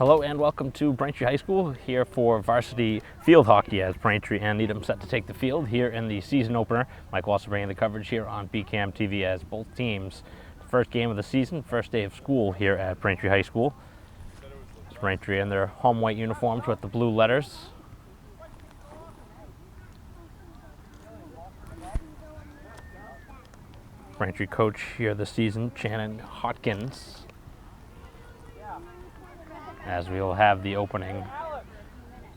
Hello and welcome to Braintree High School, here for varsity field hockey as Braintree and Needham set to take the field here in the season opener. Mike will also bringing the coverage here on BCAM TV as both teams, first game of the season, first day of school here at Braintree High School. It's Braintree in their home white uniforms with the blue letters. Braintree coach here this season, Shannon Hotkins, as we will have the opening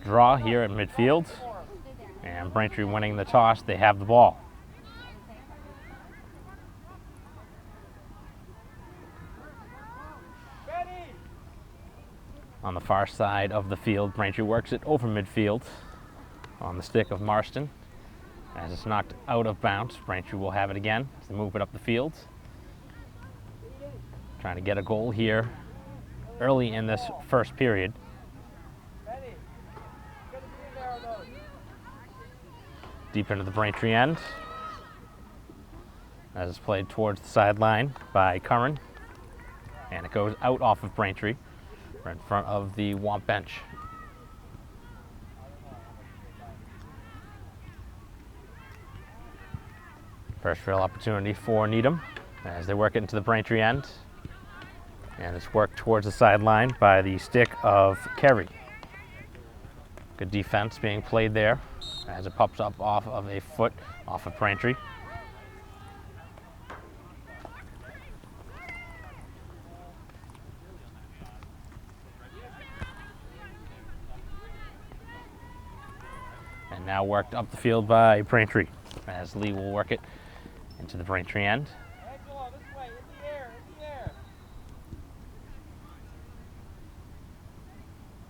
draw here at midfield. And Braintree winning the toss, they have the ball. On the far side of the field, Braintree works it over midfield on the stick of Marston. As it's knocked out of bounds, Braintree will have it again to move it up the field. Trying to get a goal here early in this first period. Deep into the Braintree end, as it's played towards the sideline by Curran, and it goes out off of Braintree, right in front of the Wamp bench. First real opportunity for Needham as they work it into the Braintree end, and it's worked towards the sideline by the stick of Kerry. Good defense being played there as it pops up off of a foot off of Braintree. And now worked up the field by Braintree as Lee will work it into the Braintree end.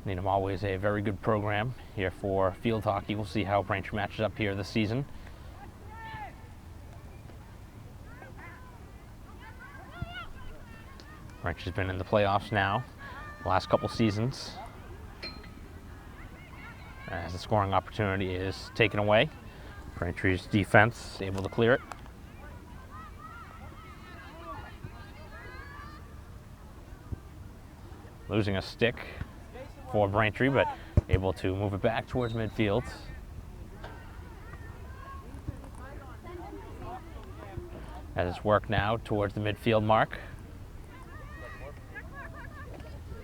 Needham always a very good program here for field hockey. We'll see how Braintree matches up here this season. Braintree's been in the playoffs now, the last couple seasons, as the scoring opportunity is taken away. Braintree's defense able to clear it. Losing a stick for Braintree, but able to move it back towards midfield. As it's worked now towards the midfield mark.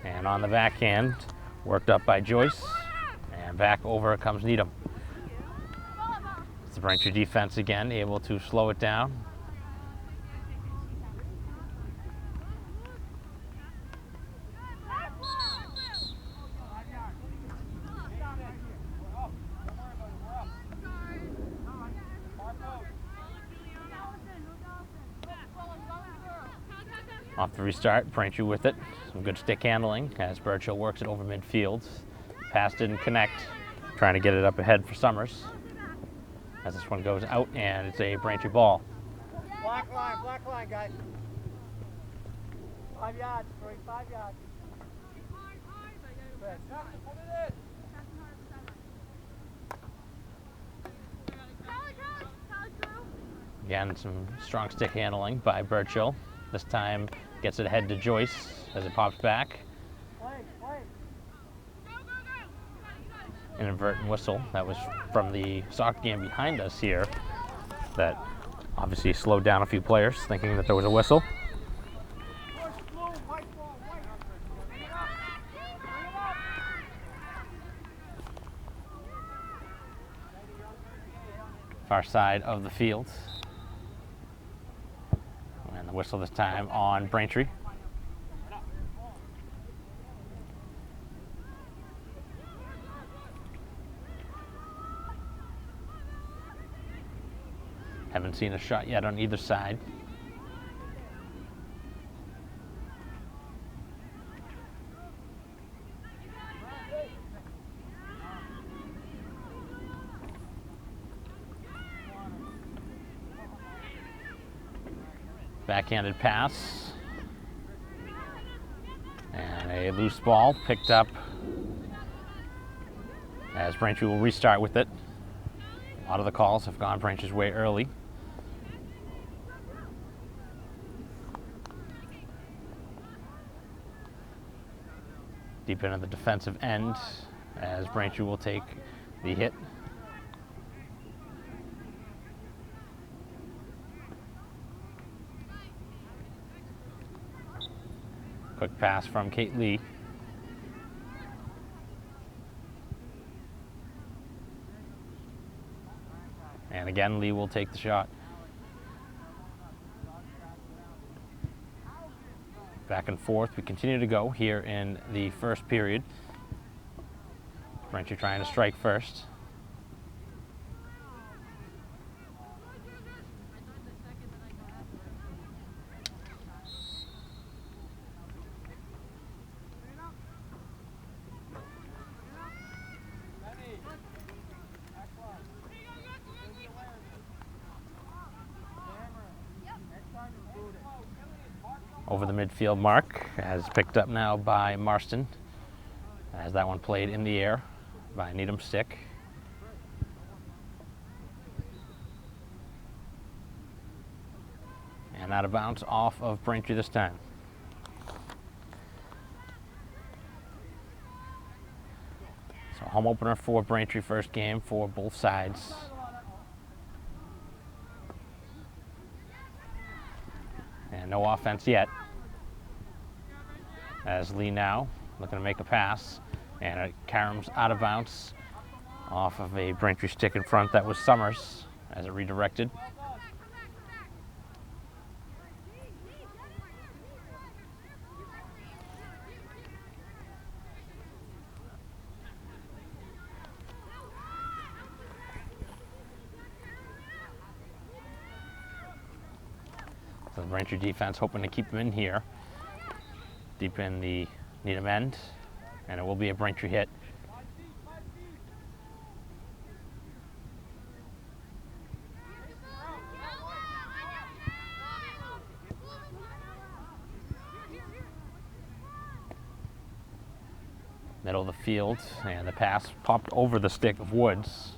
And on the backhand, worked up by Joyce, and back over comes Needham. It's the Braintree defense again, able to slow it down. Off the restart, Braintree with it. Some good stick handling as Birchill works it over midfield. Pass didn't connect, trying to get it up ahead for Summers. As this one goes out, and it's a Braintree ball. Black line, guys. 5 yards, 5 yards. Again, some strong stick handling by Birchill. This time gets it ahead to Joyce as it pops back. An inadvertent whistle. That was from the soccer game behind us here that obviously slowed down a few players thinking that there was a whistle. Far side of the field. And the whistle this time on Braintree. Haven't seen a shot yet on either side. Backhanded pass. And a loose ball picked up as Braintree will restart with it. A lot of the calls have gone Braintree's way early. Deep into the defensive end as Braintree will take the hit. Quick pass from Kate Lee. And again, Lee will take the shot. Back and forth, we continue to go here in the first period. Braintree trying to strike first. Over the midfield mark, as picked up now by Marston, as that one played in the air by Needham stick. And out of bounds off of Braintree this time. So home opener for Braintree, first game for both sides. And no offense yet. As Lee now looking to make a pass, and it caroms out of bounds off of a Braintree stick in front. That was Summers as it redirected. So the Braintree defense hoping to keep him in here, deep in the Needham end, and it will be a Braintree hit. Middle of the field, and the pass popped over the stick of Woods.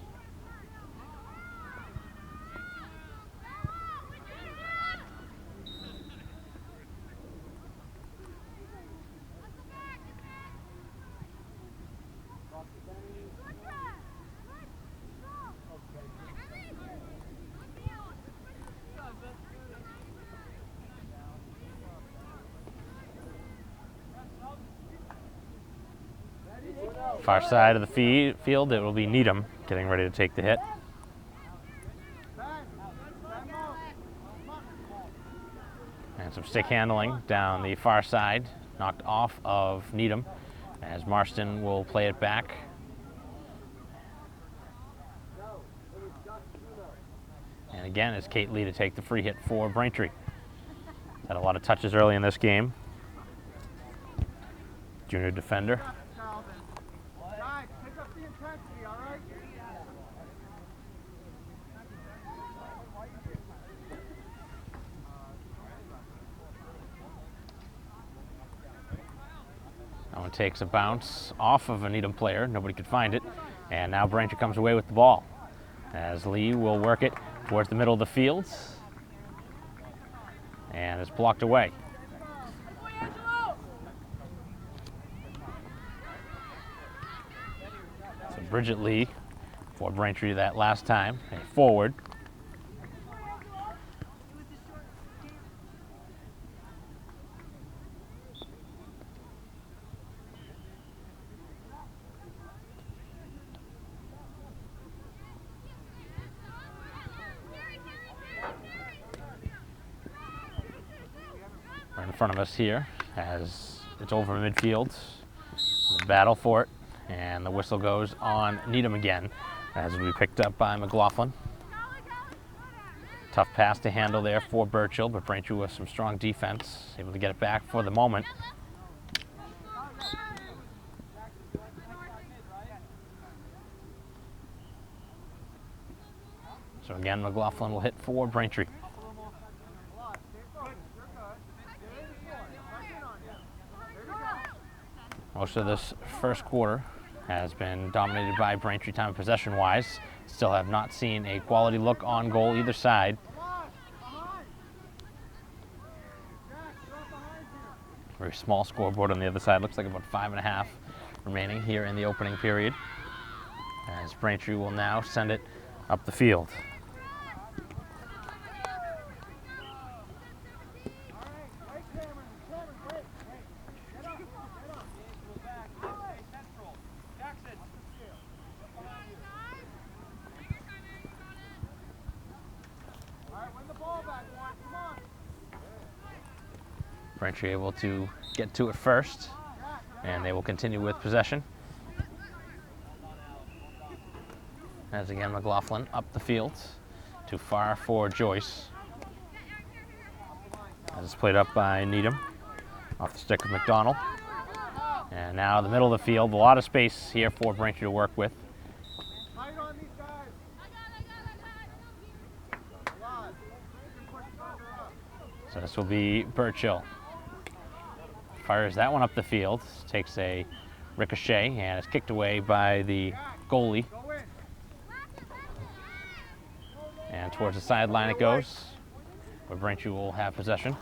Far side of the field, it will be Needham getting ready to take the hit. And some stick handling down the far side, knocked off of Needham, as Marston will play it back. And again, it's Kate Lee to take the free hit for Braintree. Had a lot of touches early in this game. Junior defender. That one takes a bounce off of a Needham player. Nobody could find it. And now Braintree comes away with the ball, as Lee will work it towards the middle of the field. And it's blocked away. So Bridget Lee for Braintree that last time, a forward. Right in front of us here, as it's over midfield. The battle for it, and the whistle goes on Needham again, as we picked up by McLaughlin. Tough pass to handle there for Burchill, but Braintree with some strong defense, able to get it back for the moment. So again, McLaughlin will hit for Braintree. Most of this first quarter has been dominated by Braintree time of possession-wise. Still have not seen a quality look on goal either side. Very small scoreboard on the other side. Looks like about 5.5 remaining here in the opening period. As Braintree will now send it up the field. Braintree able to get to it first, and they will continue with possession. As again, McLaughlin up the field, too far for Joyce. As it's played up by Needham, off the stick of McDonald. And now the middle of the field, a lot of space here for Braintree to work with. So this will be Burchill. Fires that one up the field, takes a ricochet, and is kicked away by the goalie. And towards the sideline it goes, where Braintree will have possession.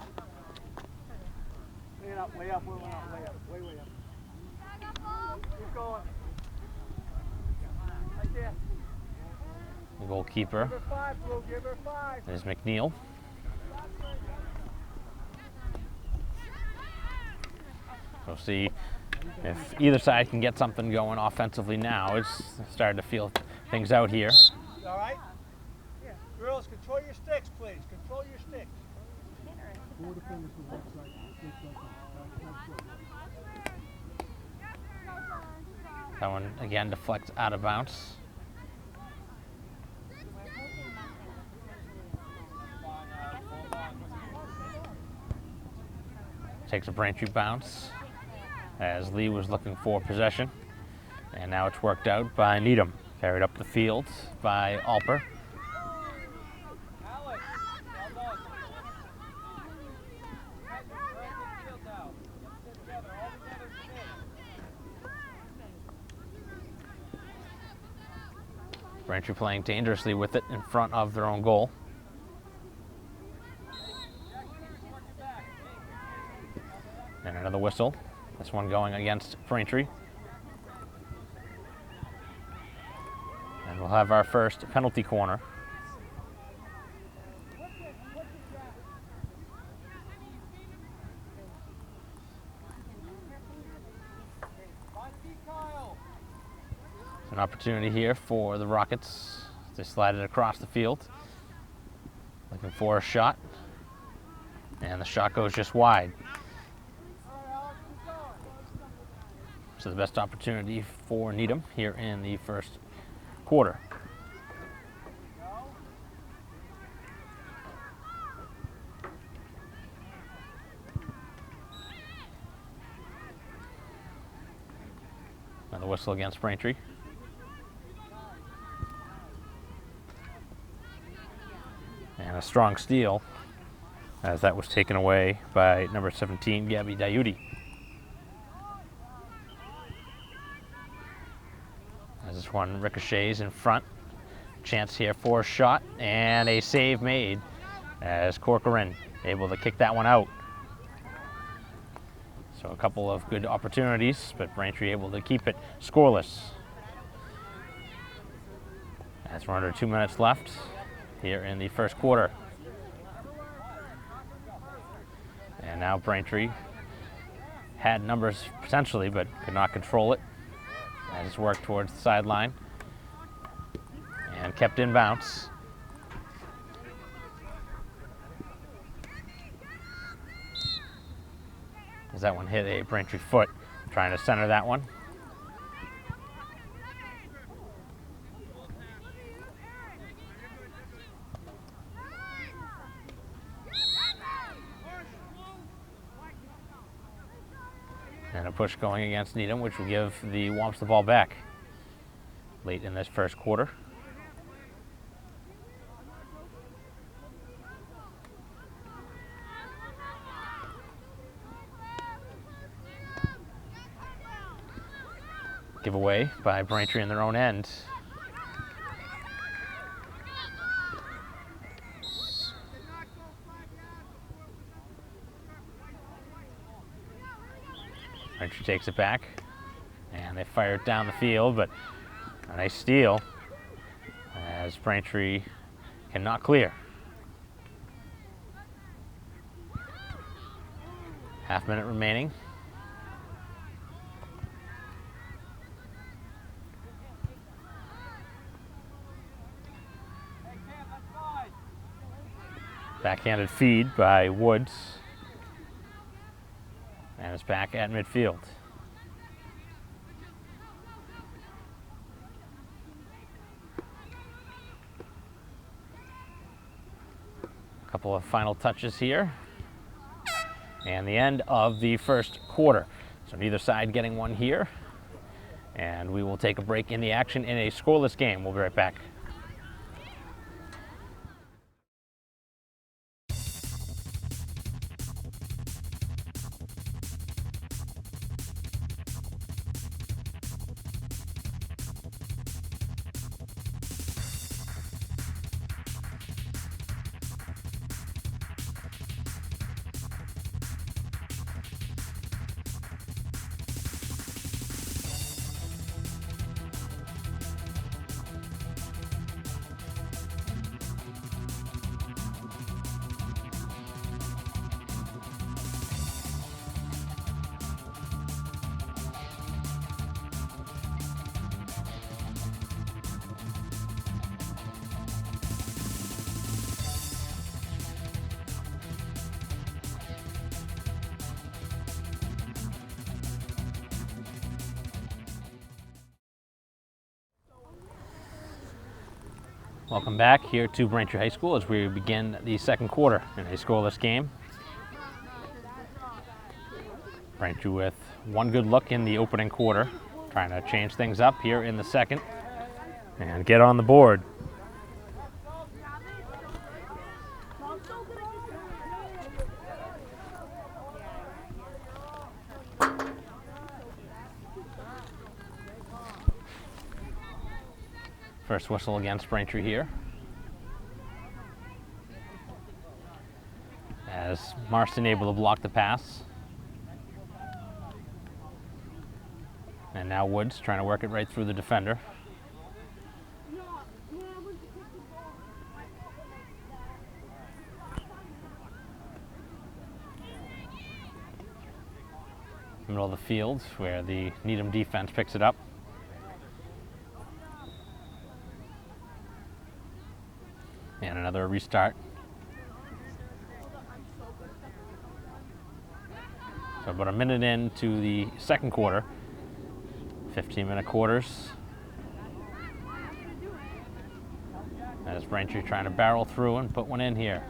Way up, way up, way up, way up. Keep going. Right there. The goalkeeper Give her 5, Blue, give her 5. is McNeil. We'll see if either side can get something going offensively now. It's starting to feel things out here. All right? Yeah. Girls, control your sticks, please. Control your sticks. That one again deflects out of bounds. Takes a Braintree bounce as Lee was looking for possession. And now it's worked out by Needham. Carried up the field by Alper. Braintree playing dangerously with it in front of their own goal. And another whistle. This one going against Braintree. And we'll have our first penalty corner. It's an opportunity here for the Rockets. They slide it across the field. Looking for a shot. And the shot goes just wide. So the best opportunity for Needham here in the first quarter. Another whistle against Braintree. And a strong steal, as that was taken away by number 17, Gabby Diuti. As this one ricochets in front. Chance here for a shot, and a save made as Corcoran able to kick that one out. So a couple of good opportunities, but Braintree able to keep it scoreless. As we're under 2 minutes left here in the first quarter. And now Braintree had numbers potentially, but could not control it. As it's worked towards the sideline and kept in bounce. As that one hit a Braintree foot, trying to center that one. And a push going against Needham, which will give the Wamps the ball back late in this first quarter. Giveaway by Braintree in their own end. Braintree takes it back, and they fire it down the field, but a nice steal as Braintree cannot clear. Half minute remaining. Backhanded feed by Woods. And it's back at midfield. A couple of final touches here. And the end of the first quarter. So neither side getting one here. And we will take a break in the action in a scoreless game. We'll be right back. Welcome back here to Braintree High School as we begin the second quarter in a scoreless game. Braintree with one good look in the opening quarter, trying to change things up here in the second and get on the board. First whistle against Braintree here. As Marston able to block the pass. And now Woods trying to work it right through the defender. Middle of the field where the Needham defense picks it up. And another restart. So about a minute into the second quarter. 15-minute quarters. As Braintree trying to barrel through and put one in here.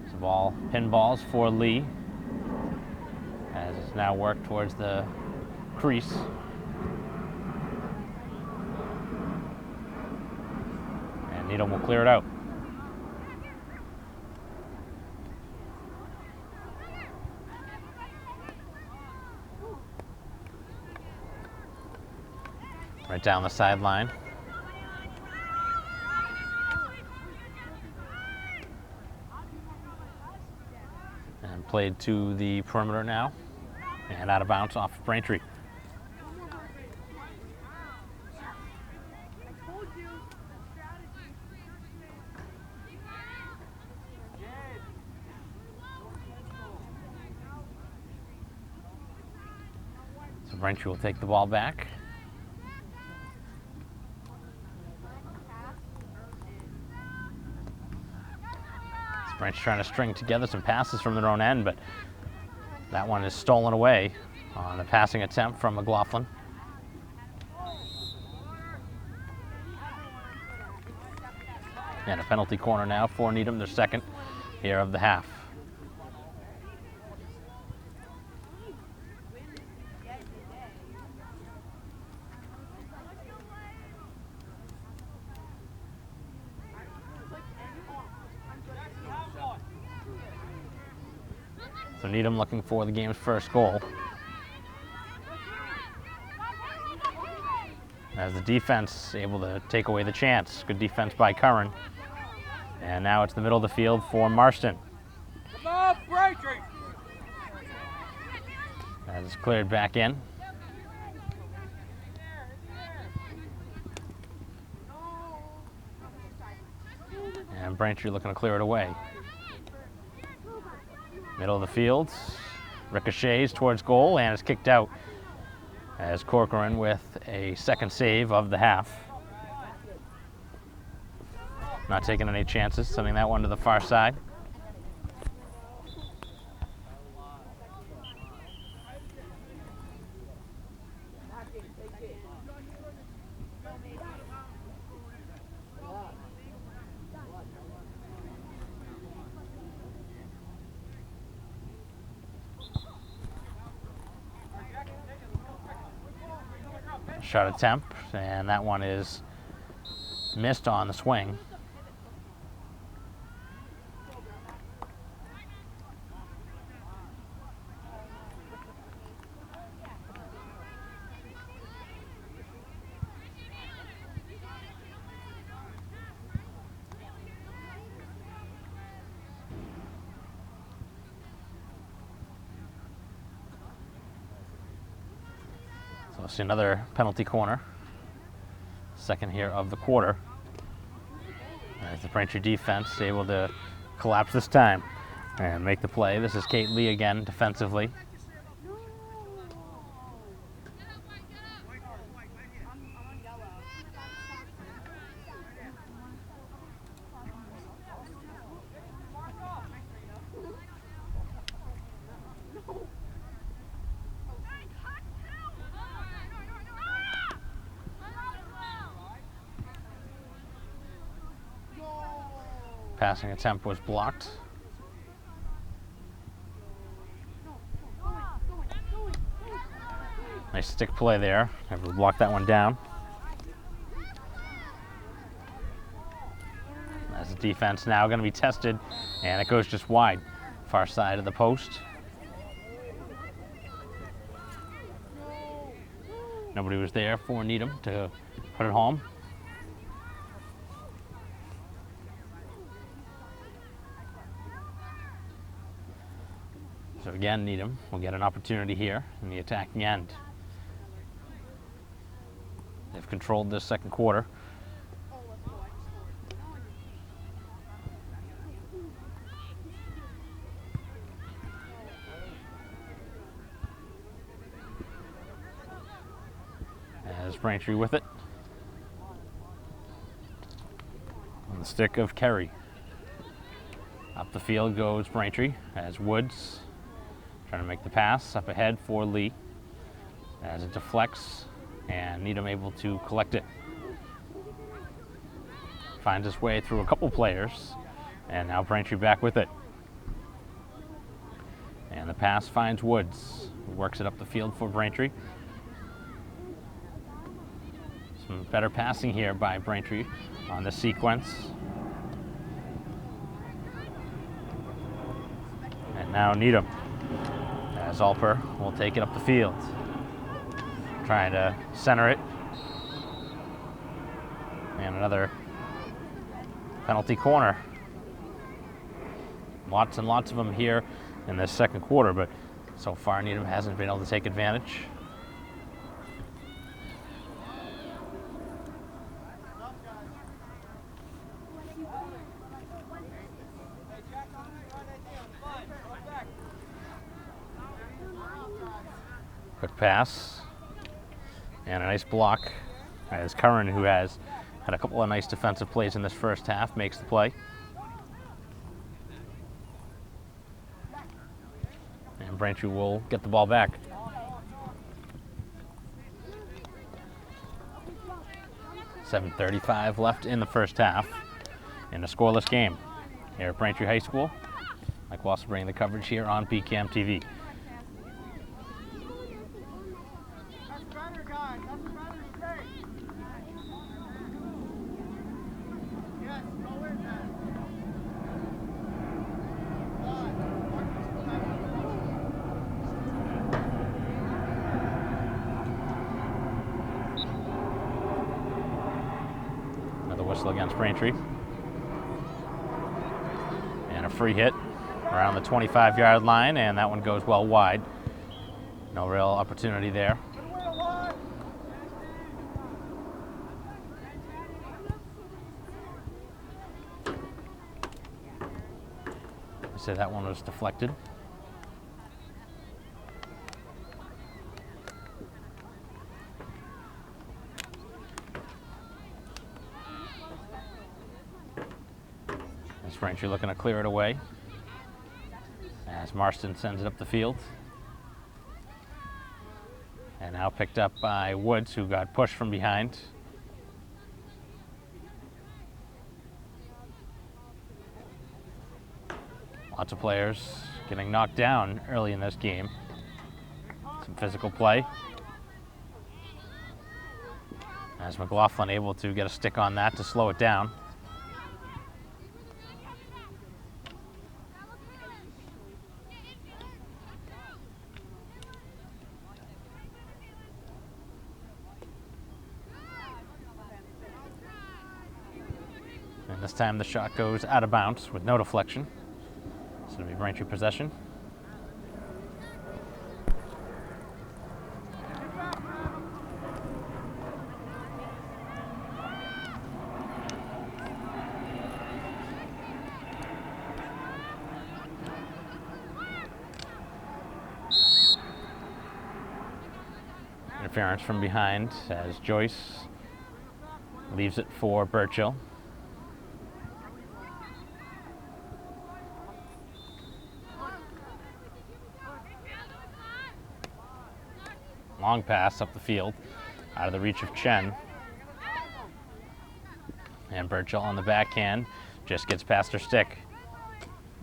It's a ball, pinballs for Lee. As it's now worked towards the crease. Needham will clear it out. Right down the sideline. And played to the perimeter now. And out of bounds off of Braintree. Braintree will take the ball back. Braintree trying to string together some passes from their own end, but that one is stolen away on a passing attempt from McLaughlin. And a penalty corner now for Needham, their second here of the half. So Needham looking for the game's first goal. As the defense able to take away the chance. Good defense by Curran. And now it's the middle of the field for Marston. Come on, Braintree! As it's cleared back in. And Braintree looking to clear it away. Middle of the field. Ricochets towards goal and is kicked out. As Corcoran with a second save of the half. Not taking any chances, sending that one to the far side. Shot attempt, and that one is missed on the swing. So we'll see another penalty corner. Second here of the quarter. As the Braintree defense able to collapse this time and make the play. This is Kate Lee again defensively. Passing attempt was blocked. Nice stick play there. Able to block that one down. As the defense now going to be tested, and it goes just wide. Far side of the post. Nobody was there for Needham to put it home. So again, Needham will get an opportunity here in the attacking end. They've controlled this second quarter. As Braintree with it. On the stick of Kerry. Up the field goes Braintree as Woods trying to make the pass up ahead for Lee as it deflects and Needham able to collect it. Finds its way through a couple players and now Braintree back with it. And the pass finds Woods, who works it up the field for Braintree. Some better passing here by Braintree on the sequence. And now Needham, as Alper will take it up the field. Trying to center it. And another penalty corner. Lots and lots of them here in this second quarter, but so far Needham hasn't been able to take advantage. Quick pass and a nice block as Curran, who has had a couple of nice defensive plays in this first half, makes the play. And Braintree will get the ball back. .7:35 left in the first half in a scoreless game here at Braintree High School. Mike Walsh bringing the coverage here on BCAM TV. Whistle against Braintree. And a free hit around the 25-yard line, and that one goes well wide. No real opportunity there. So that one was deflected. As Braintree looking to clear it away. As Marston sends it up the field. And now picked up by Woods, who got pushed from behind. Lots of players getting knocked down early in this game. Some physical play. As McLaughlin able to get a stick on that to slow it down. And this time the shot goes out of bounds with no deflection. So it'll be Braintree possession. Interference from behind as Joyce leaves it for Burchill. Long pass up the field, out of the reach of Chen. And Burchill on the backhand just gets past her stick.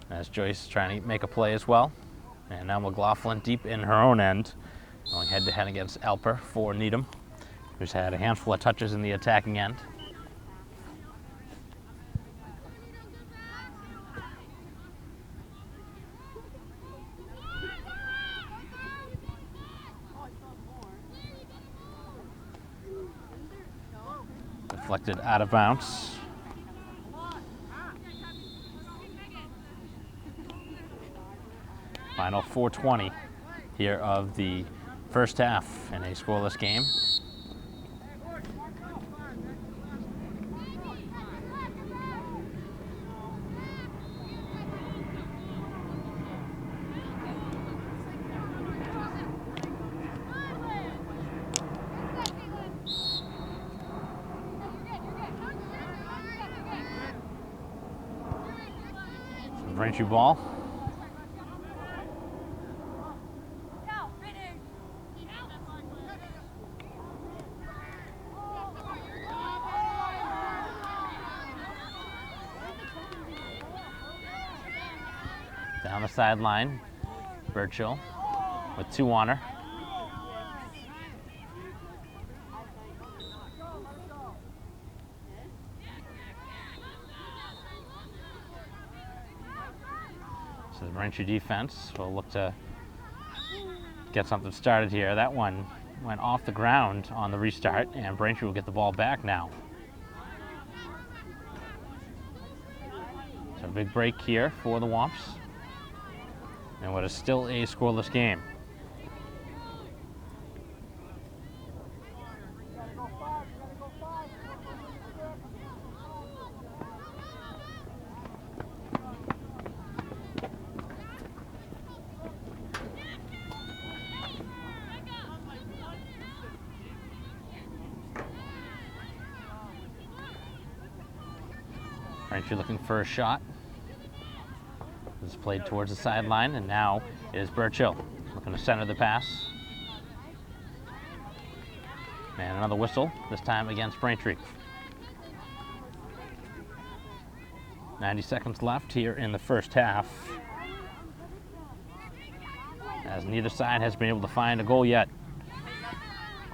As Joyce trying to make a play as well. And now McLaughlin deep in her own end, going head to head against Alper for Needham, who's had a handful of touches in the attacking end. Deflected out of bounds. Final 4:20 here of the first half in a scoreless game. Braintree ball. Down the sideline, Burchill with 2 on her. So the Braintree defense will look to get something started here. That one went off the ground on the restart, and Braintree will get the ball back now. So a big break here for the Wamps, and what is still a scoreless game. Braintree looking for a shot. This is played towards the sideline, and now it is Burchill looking to center the pass. And another whistle, this time against Braintree. 90 seconds left here in the first half, as neither side has been able to find a goal yet.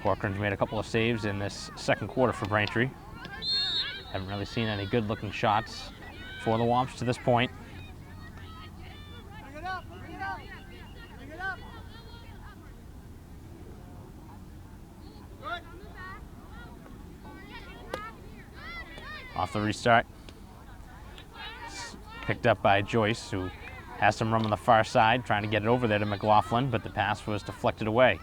Corcoran's made a couple of saves in this second quarter for Braintree. Haven't really seen any good-looking shots for the Wamps to this point. Bring it up, bring it up, bring it up. Good. Off the restart. Picked up by Joyce, who Has some room on the far side, trying to get it over there to McLaughlin, but the pass was deflected away.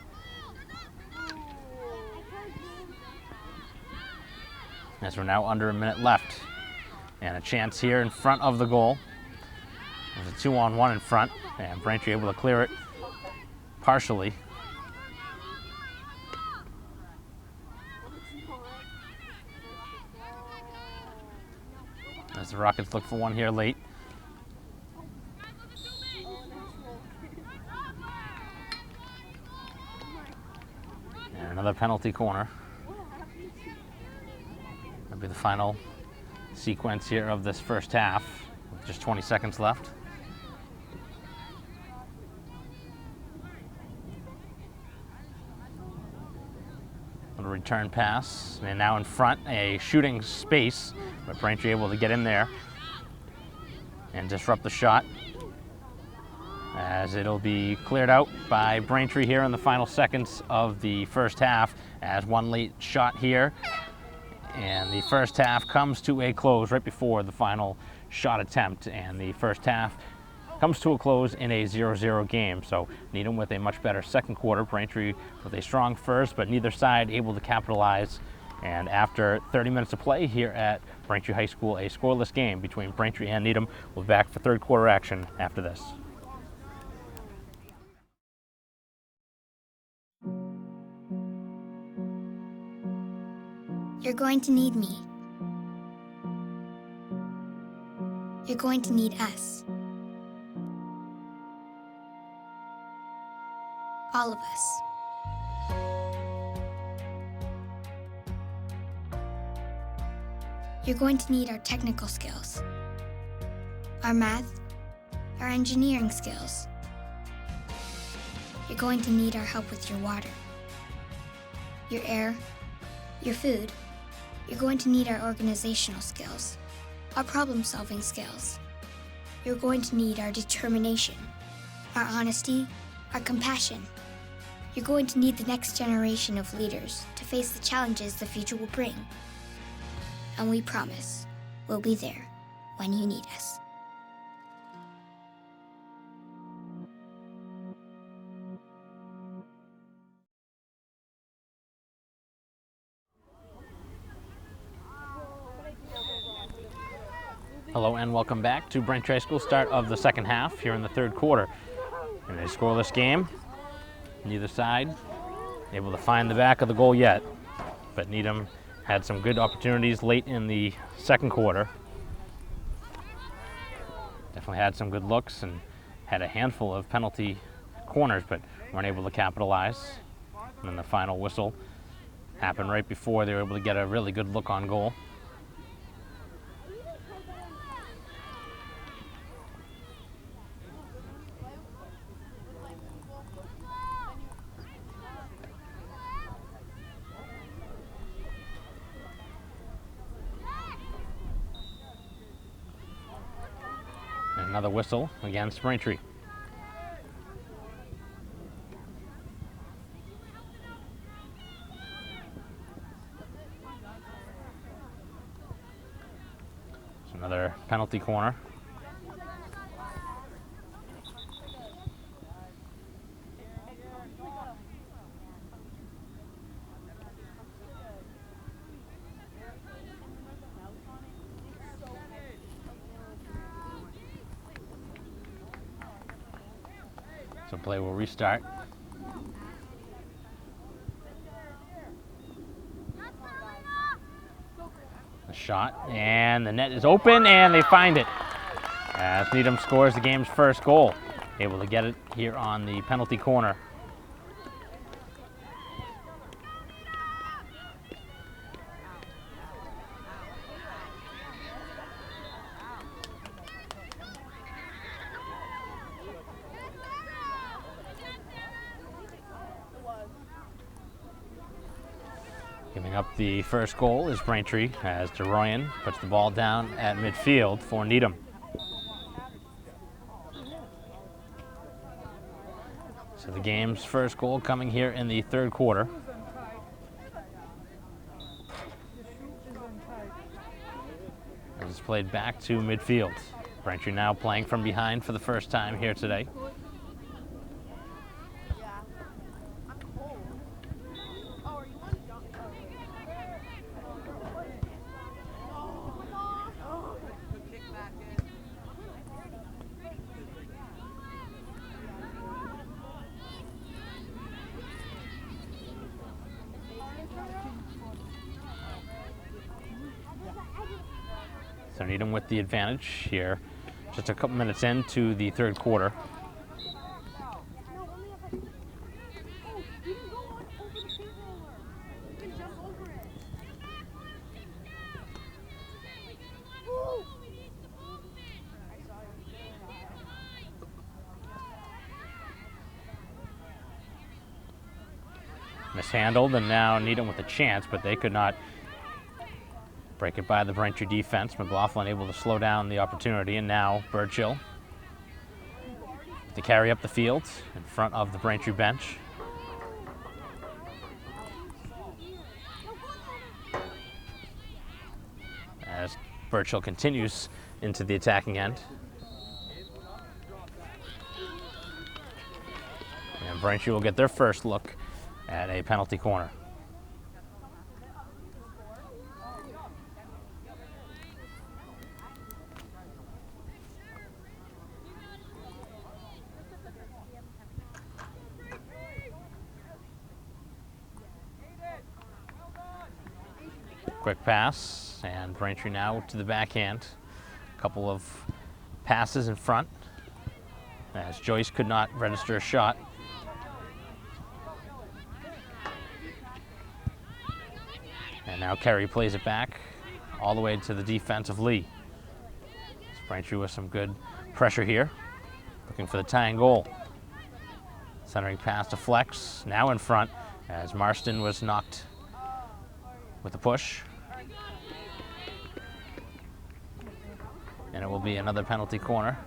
As we're now under a minute left. And a chance here in front of the goal. There's a 2-on-1 in front, and Braintree able to clear it partially. As the Rockets look for one here late. And another penalty corner. That'll be the final sequence here of this first half, with just 20 seconds left. Little return pass, and now in front, a shooting space, but Braintree able to get in there and disrupt the shot, as it'll be cleared out by Braintree here in the final seconds of the first half, as one late shot here. And the first half comes to a close right before the final shot attempt, and the first half comes to a close in a 0-0 game. So Needham with a much better second quarter, Braintree with a strong first, but neither side able to capitalize. And after 30 minutes of play here at Braintree High School, a scoreless game between Braintree and Needham. We'll be back for third quarter action after this. You're going to need me. You're going to need us. All of us. You're going to need our technical skills, our math, our engineering skills. You're going to need our help with your water, your air, your food. You're going to need our organizational skills, our problem-solving skills. You're going to need our determination, our honesty, our compassion. You're going to need the next generation of leaders to face the challenges the future will bring. And we promise we'll be there when you need us. Hello and welcome back to Braintree High School, start of the second half here in the third quarter. In a scoreless game, neither side able to find the back of the goal yet, but Needham had some good opportunities late in the second quarter. Definitely had some good looks and had a handful of penalty corners, but weren't able to capitalize. And then the final whistle happened right before they were able to get a really good look on goal. Another whistle against Braintree. It's another penalty corner. So play will restart. The shot, and the net is open, and they find it. As Needham scores the game's first goal. Able to get it here on the penalty corner. Giving up the first goal is Braintree, as DeRoyan puts the ball down at midfield for Needham. So the game's first goal coming here in the third quarter. It's played back to midfield. Braintree now playing from behind for the first time here today. So Needham with the advantage here, just a couple minutes into the third quarter. Mishandled, and now Needham with a chance, but they could not break it by the Braintree defense. McLaughlin able to slow down the opportunity, and now Burchill to carry up the field in front of the Braintree bench. As Burchill continues into the attacking end. And Braintree will get their first look at a penalty corner. Quick pass, and Braintree now to the backhand. A couple of passes in front, as Joyce could not register a shot. And now Kerry plays it back all the way to the defense of Lee. Braintree with some good pressure here, looking for the tying goal. Centering pass to Flex, now in front, as Marston was knocked with a push. And it will be another penalty corner.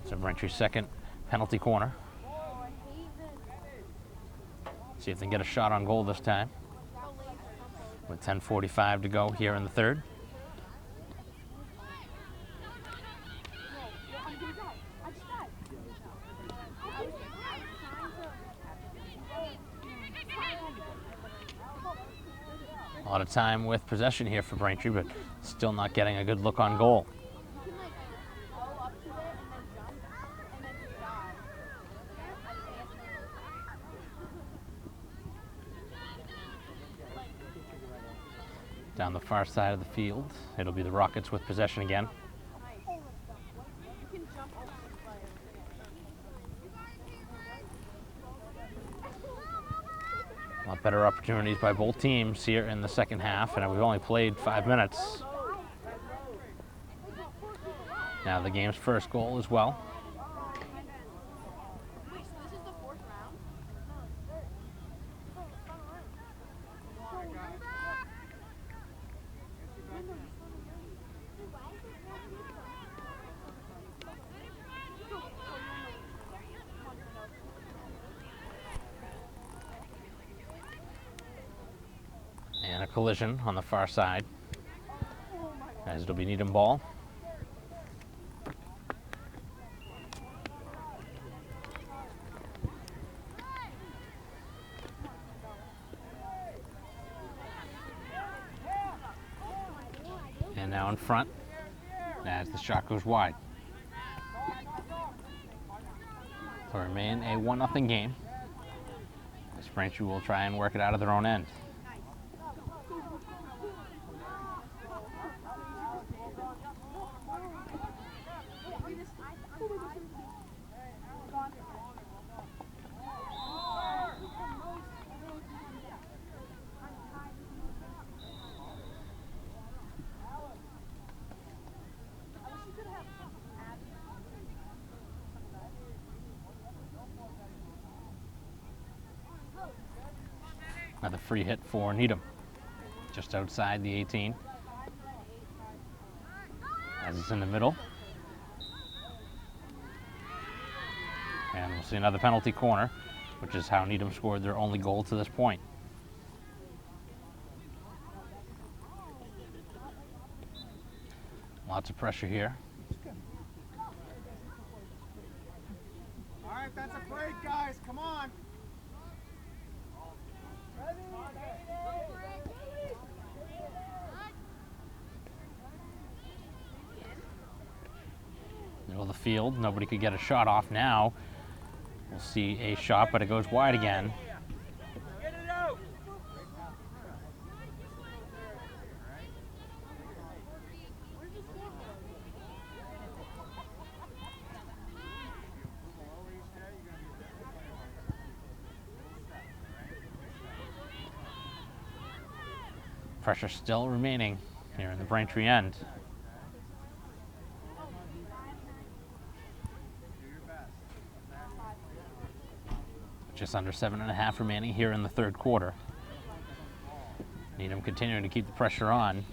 So Braintree's second penalty corner. See if they can get a shot on goal this time, with 10:45 to go here in the third. A lot of time with possession here for Braintree, but still not getting a good look on goal. Down the far side of the field, it'll be the Rockets with possession again. A lot better opportunities by both teams here in the second half, and we've only played 5 minutes. Now the game's first goal as well. And a collision on the far side, as it'll be Needham ball. And now in front, as the shot goes wide. So remain a 1-0 game. As Braintree will try and work it out of their own end. Another free hit for Needham, just outside the 18. As it's in the middle. And we'll see another penalty corner, which is how Needham scored their only goal to this point. Lots of pressure here. All right, that's a break, guys. Come on. Middle of the field, nobody could get a shot off now. We'll see a shot, but it goes wide again. Get it out. Pressure still remaining here in the Braintree end. Just under 7.5 remaining here in the third quarter. Needham continuing to keep the pressure on.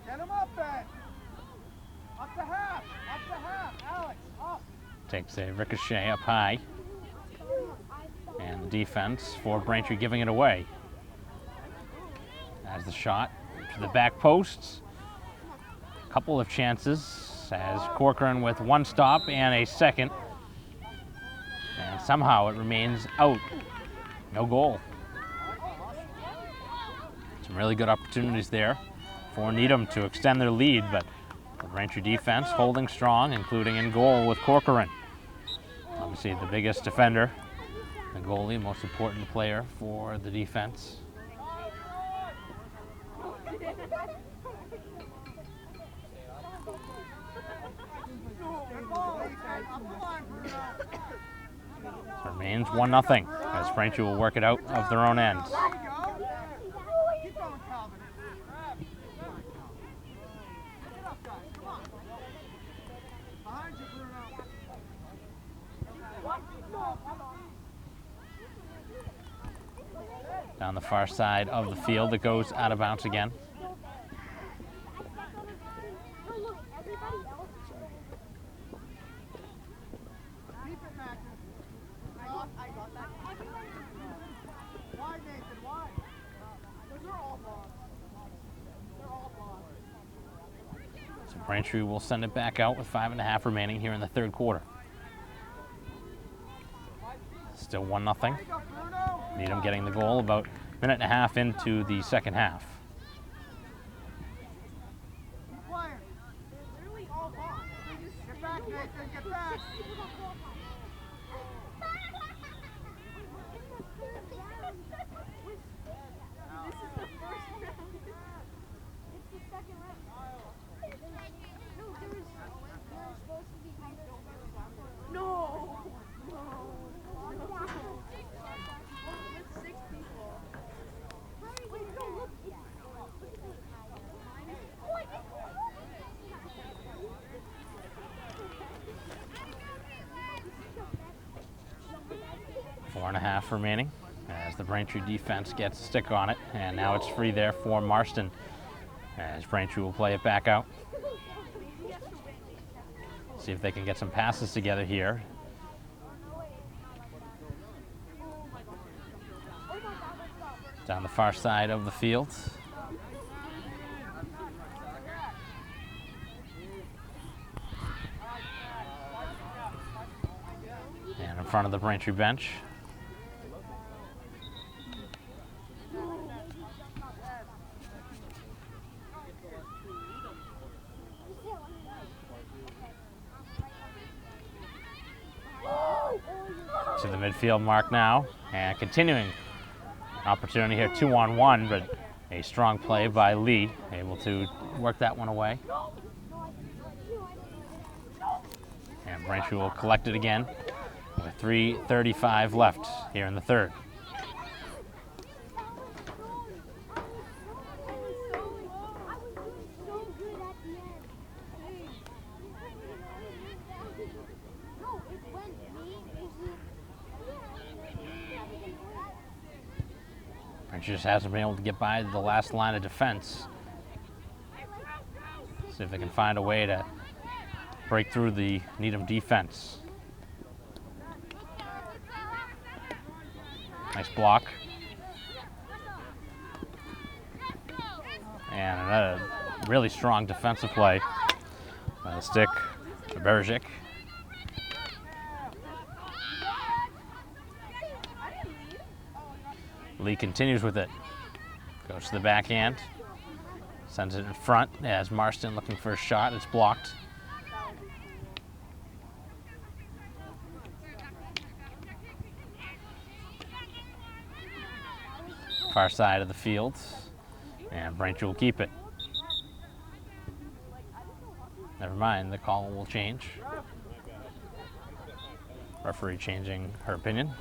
Get him up, Ben. Up to half. Up to half. Alex, up. Takes a ricochet up high. And the defense for Braintree giving it away. As the shot to the back posts. A couple of chances as Corcoran with one stop and a second. And somehow it remains out. No goal. Some really good opportunities there for Needham to extend their lead, but the Braintree defense holding strong, including in goal with Corcoran. Obviously the biggest defender, the goalie, most important player for the defense. So it remains 1-0 as Braintree will work it out of their own end. Down the far side of the field, it goes out of bounds again. So Braintree will send it back out with 5.5 remaining here in the third quarter. Still 1-0. Needham getting the goal about a minute and a half into the second half. Get back, Nathan, get back. Four and a half remaining as the Braintree defense gets a stick on it, and now it's free there for Marston as Braintree will play it back out. See if they can get some passes together here. Down the far side of the field. And in front of the Braintree bench. To the midfield mark now, and continuing opportunity here, 2-on-1, but a strong play by Lee, able to work that one away. And Braintree will collect it again with 3:35 left here in the third. Braintree just hasn't been able to get by the last line of defense. See if they can find a way to break through the Needham defense. Nice block. And another really strong defensive play by the stick to Berzik. Lee continues with it. Goes to the backhand. Sends it in front as Marston looking for a shot. It's blocked. Far side of the field. And Braintree will keep it. Never mind, the call will change. Referee changing her opinion.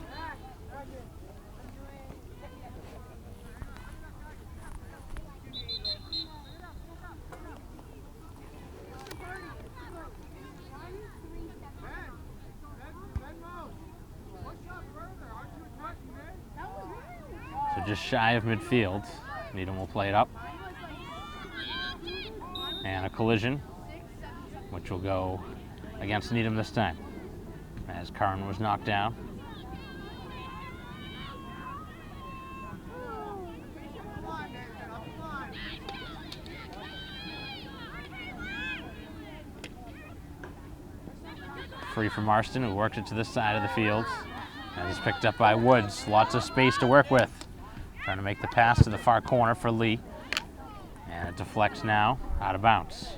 So just shy of midfield. Needham will play it up. And a collision, which will go against Needham this time, as Karn was knocked down. Free for Marston, who worked it to this side of the field. And it's picked up by Woods. Lots of space to work with. Trying to make the pass to the far corner for Lee. And it deflects now, out of bounds.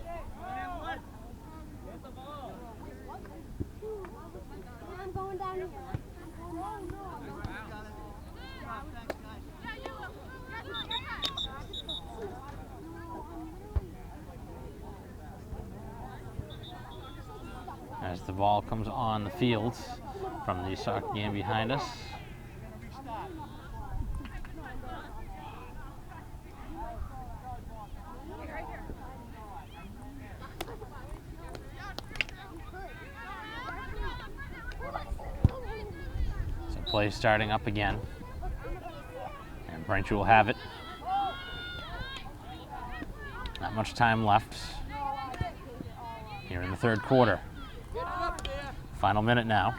As the ball comes on the field from the soccer game behind us. So play starting up again. And Braintree will have it. Not much time left here in the third quarter. Final minute now.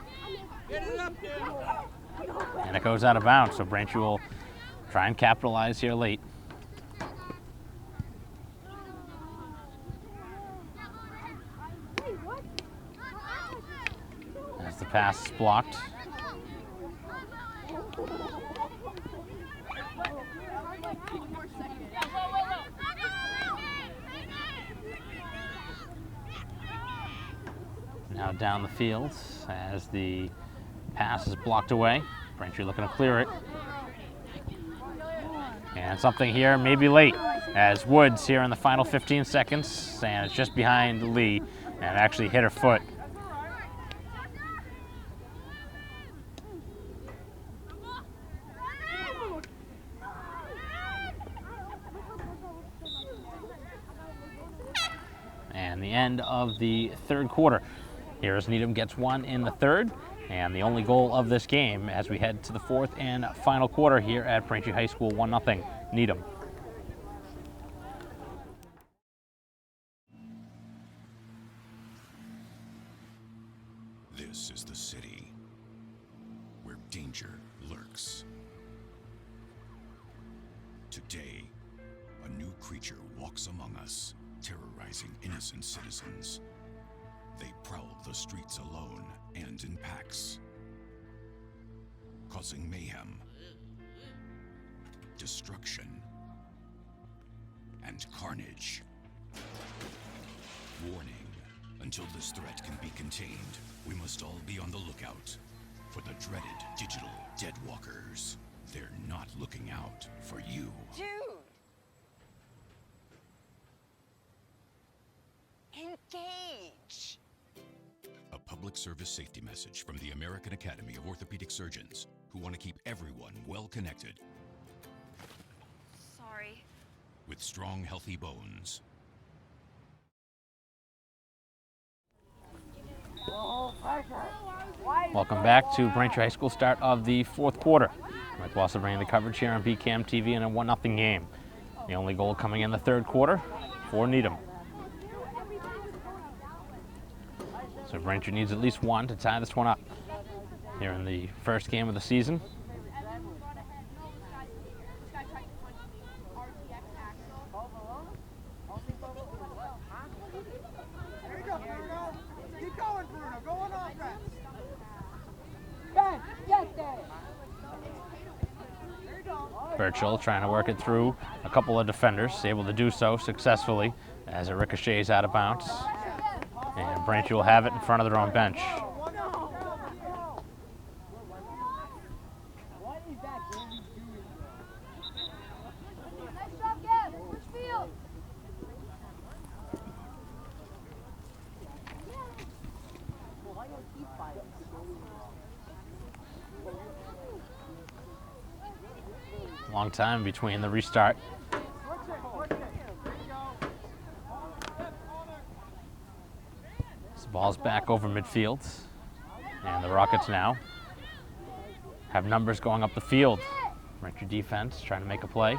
And it goes out of bounds, so Braintree will try and capitalize here late. As the pass is blocked. Now down the field as the pass is blocked away. Braintree looking to clear it. And something here may be late as Woods here in the final 15 seconds, and it's just behind Lee and actually hit her foot. And the end of the third quarter. Here as Needham gets one in the third, and the only goal of this game as we head to the fourth and final quarter here at Braintree High School, 1-0 Needham. This is the city where danger lurks. Today, a new creature walks among us, terrorizing innocent citizens. They prowl the streets alone and in packs, causing mayhem, destruction, and carnage. Warning, until this threat can be contained, we must all be on the lookout for the dreaded digital Deadwalkers. They're not looking out for you. Dude! Engage! A public service safety message from the American Academy of Orthopedic Surgeons, who want to keep everyone well connected Sorry. with strong, healthy bones. Welcome back to Braintree High School, start of the fourth quarter. Mike Walser bringing the coverage here on BCAM TV in a 1-0 game. The only goal coming in the third quarter for Needham. So Braintree needs at least one to tie this one up here in the first game of the season. There you go, Bruno. Keep going, Bruno. Go on offense. Birchall trying to work it through a couple of defenders, able to do so successfully as it ricochets out of bounds. And Braintree will have it in front of their own bench. Long time between the restart. This ball's back over midfield. And the Rockets now have numbers going up the field. Braintree defense trying to make a play.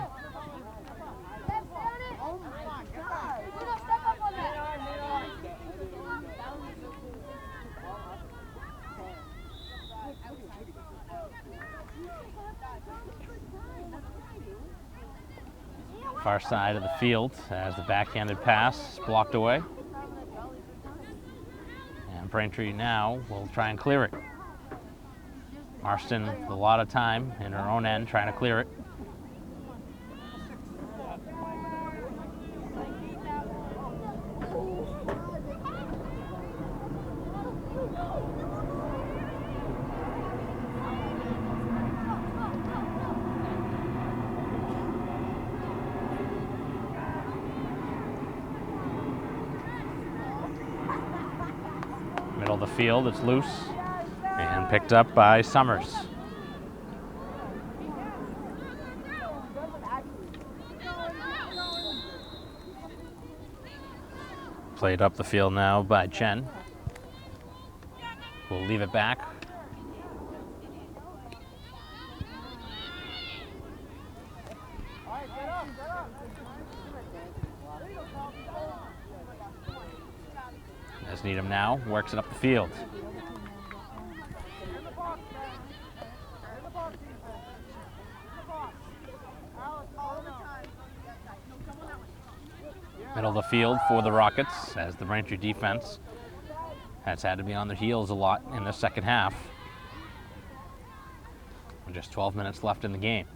Far side of the field as the backhanded pass blocked away. And Braintree now will try and clear it. Marston with a lot of time in her own end trying to clear it. Middle of the field, it's loose and picked up by Summers. Played up the field now by Chen. We'll leave it back. As Needham now works it up the field. Middle of the field for the Rockets as the Braintree defense has had to be on their heels a lot in the second half. With just 12 minutes left in the game.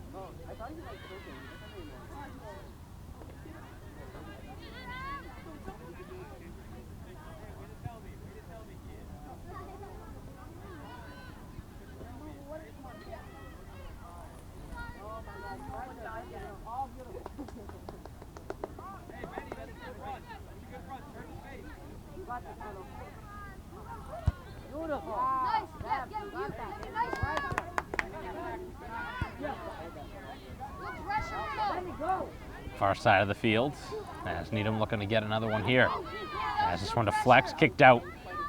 Far side of the field as Needham looking to get another one here. As this one deflects, kicked out.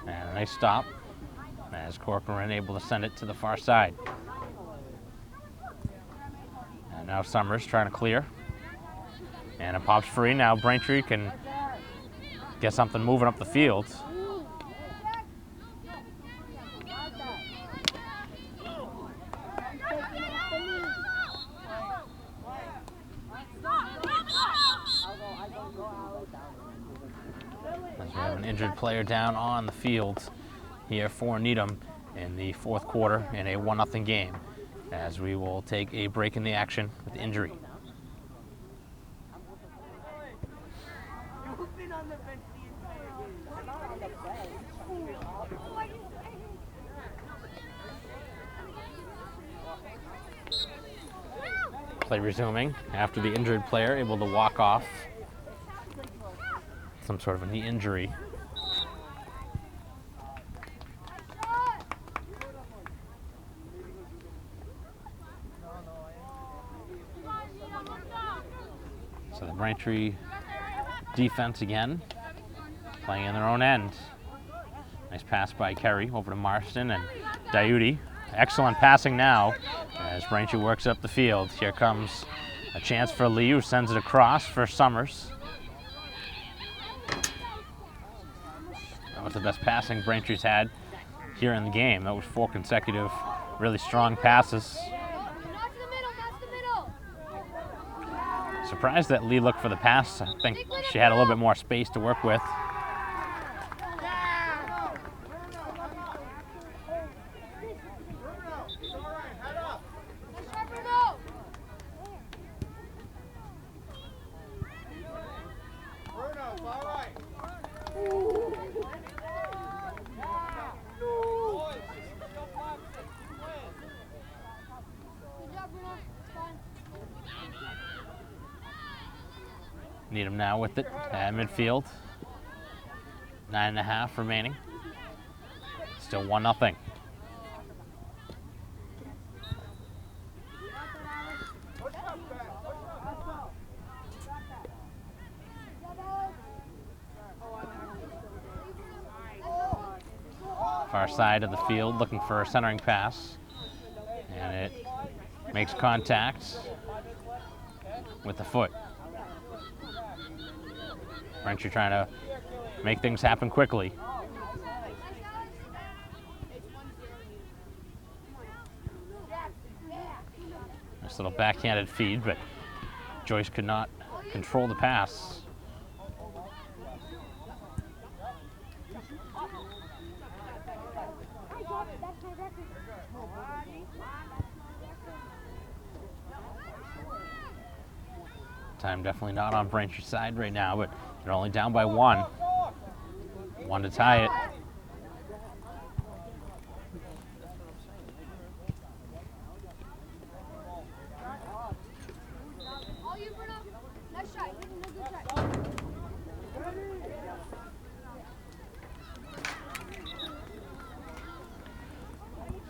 And a nice stop as Corcoran able to send it to the far side. And now Summers trying to clear. And it pops free. Now Braintree can get something moving up the field. As we have an injured player down on the field here for Needham in the fourth quarter in a 1-0 game, as we will take a break in the action with injury. Play resuming after the injured player able to walk off some sort of a knee injury. So the Braintree defense again playing in their own end. Nice pass by Kerry over to Marston and Diuti. Excellent passing now as Braintree works up the field. Here comes a chance for Liu, sends it across for Summers. That was the best passing Braintree's had here in the game. That was 4 consecutive really strong passes. Surprised that Lee looked for the pass. I think she had a little bit more space to work with. Needham now with it at midfield. 9.5 remaining. Still 1-0. Far side of the field looking for a centering pass. And it makes contact with the foot. Braintree trying to make things happen quickly. Nice little backhanded feed, but Joyce could not control the pass. Time definitely not on Braintree's side right now, but they're only down by 1. 1 to tie it.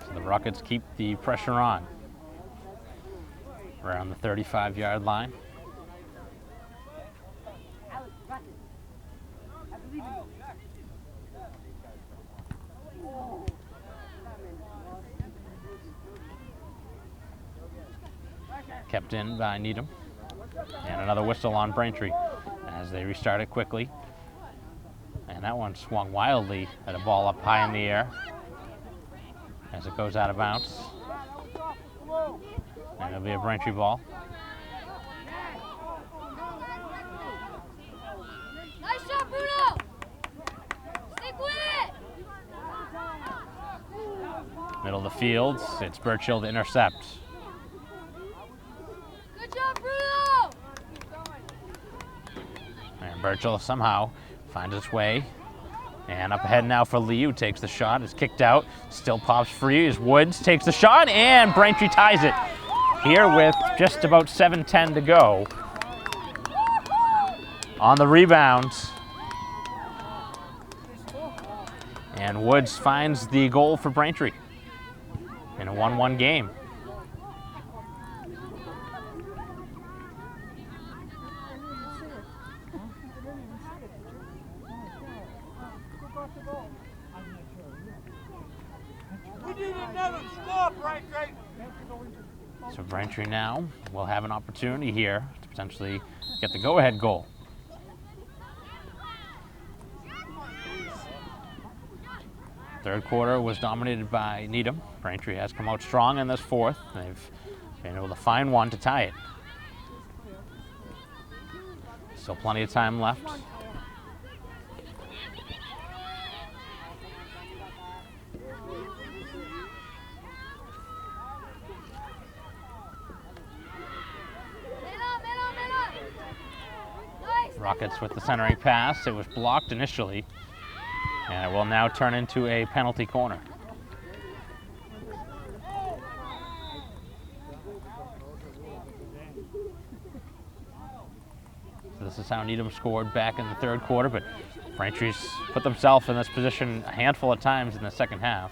So the Rockets keep the pressure on around the 35-yard line. Kept in by Needham. And another whistle on Braintree as they restart it quickly. And that one swung wildly at a ball up high in the air as it goes out of bounds. And it'll be a Braintree ball. Nice shot, Bruno! Stick with it! Middle of the field, it's Burchill to intercept. Good job, Bruno! And Burchill somehow finds its way. And up ahead now for Liu, takes the shot, it's kicked out, still pops free as Woods takes the shot, and Braintree ties it here with just about 7:10 to go. On the rebound. And Woods finds the goal for Braintree in a 1-1 game. We need another score, Braintree. So Braintree now will have an opportunity here to potentially get the go-ahead goal. Third quarter was dominated by Needham. Braintree has come out strong in this fourth. They've been able to find one to tie it. Still plenty of time left. Rockets with the centering pass. It was blocked initially, and it will now turn into a penalty corner. So this is how Needham scored back in the third quarter, but Braintree's put themselves in this position a handful of times in the second half.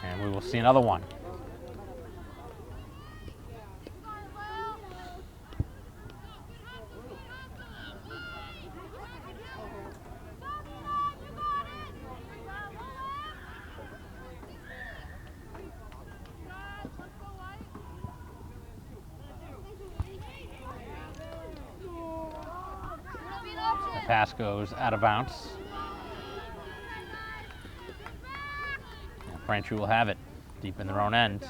And we will see another one. pass goes out of bounds. And Braintree will have it deep in their own end.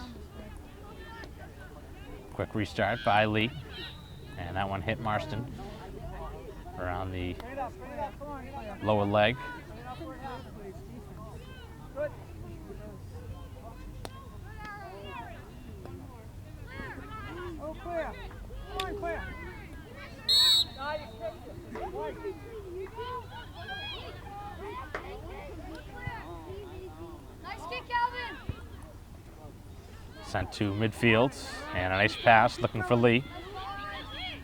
Quick restart by Lee. And that one hit Marston around the lower leg. Good. Oh, clear. Come on, clear. Nice kick, Calvin. Sent to midfield, and a nice pass looking for Lee,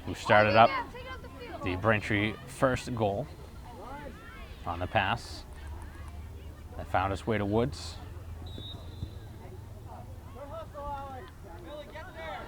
who started up Take it off the field. the Braintree first goal on the pass. That found its way to Woods. Billy, get there.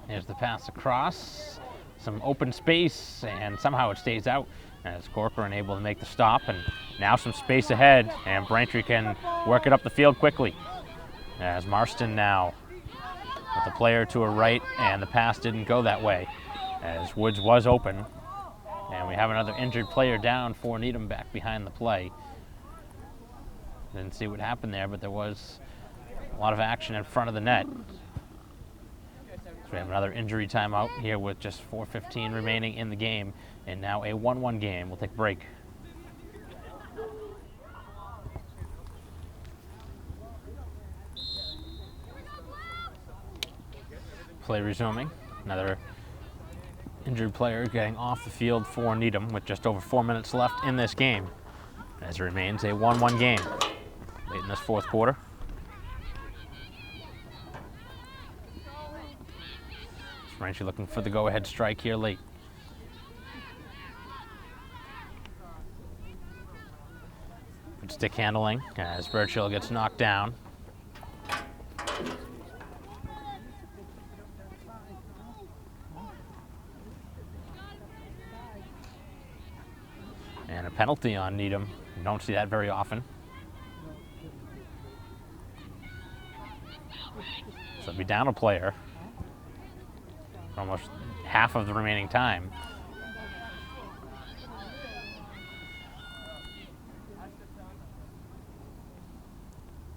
Here's the pass across, some open space, and somehow it stays out as Corcoran able to make the stop, and now some space ahead, and Braintree can work it up the field quickly. As Marston now with the player to her right, and the pass didn't go that way as Woods was open, and we have another injured player down for Needham back behind the play. Didn't see what happened there, but there was a lot of action in front of the net. So we have another injury timeout here with just 4:15 remaining in the game, and now a 1-1 game. We'll take a break. Play resuming. Another injured player getting off the field for Needham with just over 4 minutes left in this game, as it remains a 1-1 game late in this fourth quarter. Braintree looking for the go-ahead strike here late. Good stick handling as Birchill gets knocked down. And a penalty on Needham. You don't see that very often. So they'll be down a player for almost half of the remaining time.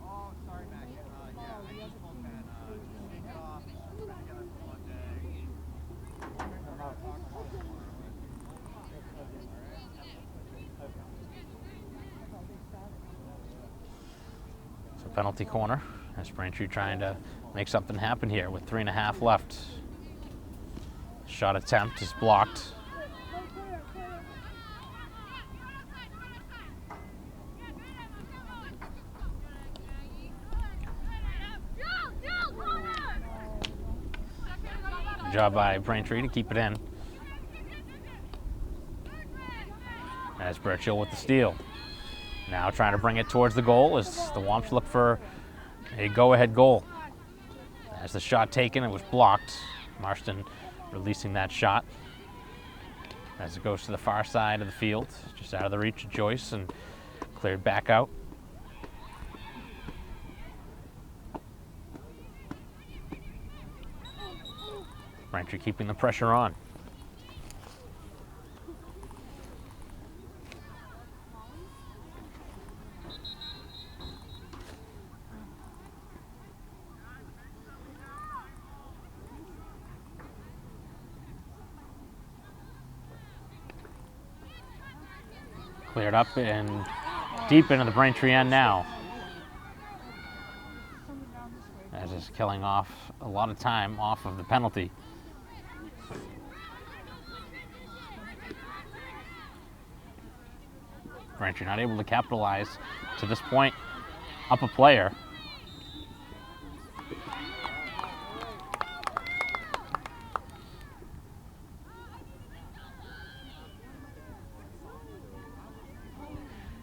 Oh, sorry, Mac. Yeah, I just spoke that. Shake it off. We've been together for one day. We're not talking about it tomorrow. So penalty corner as Braintree trying to make something happen here with 3.5 left. Shot attempt is blocked. Good job by Braintree to keep it in. As Birchill with the steal. Now trying to bring it towards the goal as the Wamps look for a go-ahead goal. As the shot taken, it was blocked. Marston releasing that shot as it goes to the far side of the field, just out of the reach of Joyce, and cleared back out. Braintree keeping the pressure on. Cleared up and deep into the Braintree end now. As is killing off a lot of time off of the penalty. Braintree not able to capitalize to this point. Up a player.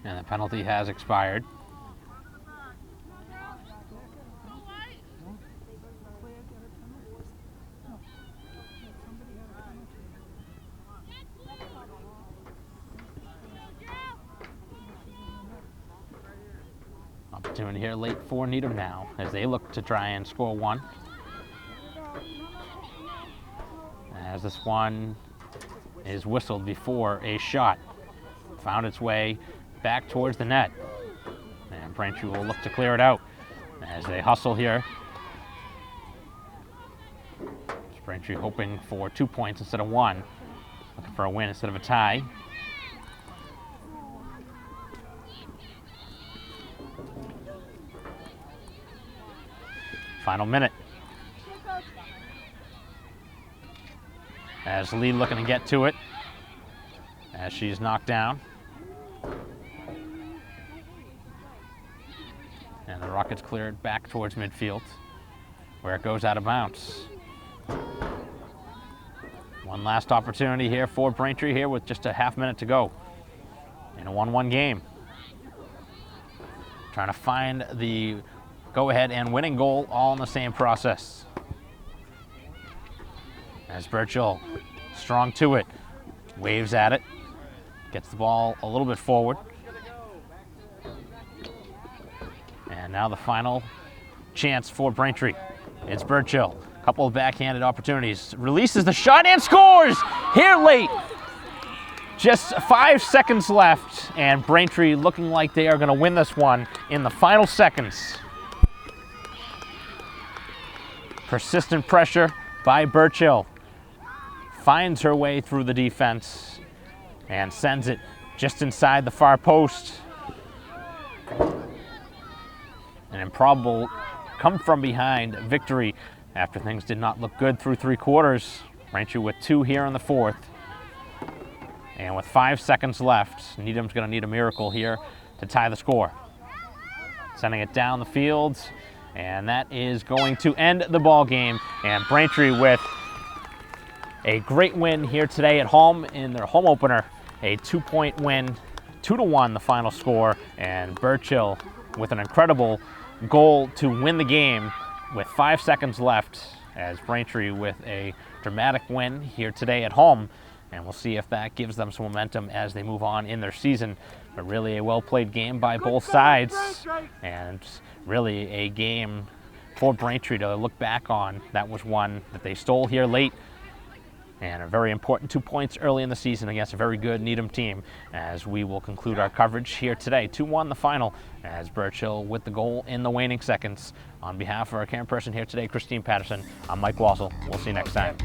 And the penalty has expired. opportunity here late for Needham now as they look to try and score one. As this one is whistled before a shot found its way back towards the net. And Braintree will look to clear it out as they hustle here. Braintree hoping for 2 points instead of 1. Looking for a win instead of a tie. Final minute. As Lee looking to get to it as she's knocked down. And the Rockets clear it back towards midfield where it goes out of bounds. One last opportunity here for Braintree here with just a half minute to go in a 1-1 game. Trying to find the go-ahead and winning goal all in the same process. As Burchill, strong to it, waves at it, gets the ball a little bit forward. And now the final chance for Braintree. It's Burchill. Couple of backhanded opportunities. Releases the shot and scores here late. Just 5 seconds left, and Braintree looking like they are going to win this one in the final seconds. Persistent pressure by Burchill. Finds her way through the defense and sends it just inside the far post. An improbable come from behind victory after things did not look good through 3 quarters. Braintree with 2 here in the 4th. And with 5 seconds left, Needham's going to need a miracle here to tie the score. Sending it down the field, and that is going to end the ball game. And Braintree with a great win here today at home in their home opener. A 2-point win, 2-1 the final score, and Burchill with an incredible goal to win the game with 5 seconds left, as Braintree with a dramatic win here today at home. And we'll see if that gives them some momentum as they move on in their season. But really a well-played game by both sides, and really a game for Braintree to look back on. That was one that they stole here late, and a very important 2 points early in the season against a very good Needham team, as we will conclude our coverage here today. 2-1 the final, as Burchill with the goal in the waning seconds. On behalf of our camera person here today, Christine Patterson, I'm Mike Wassel. We'll see you next time.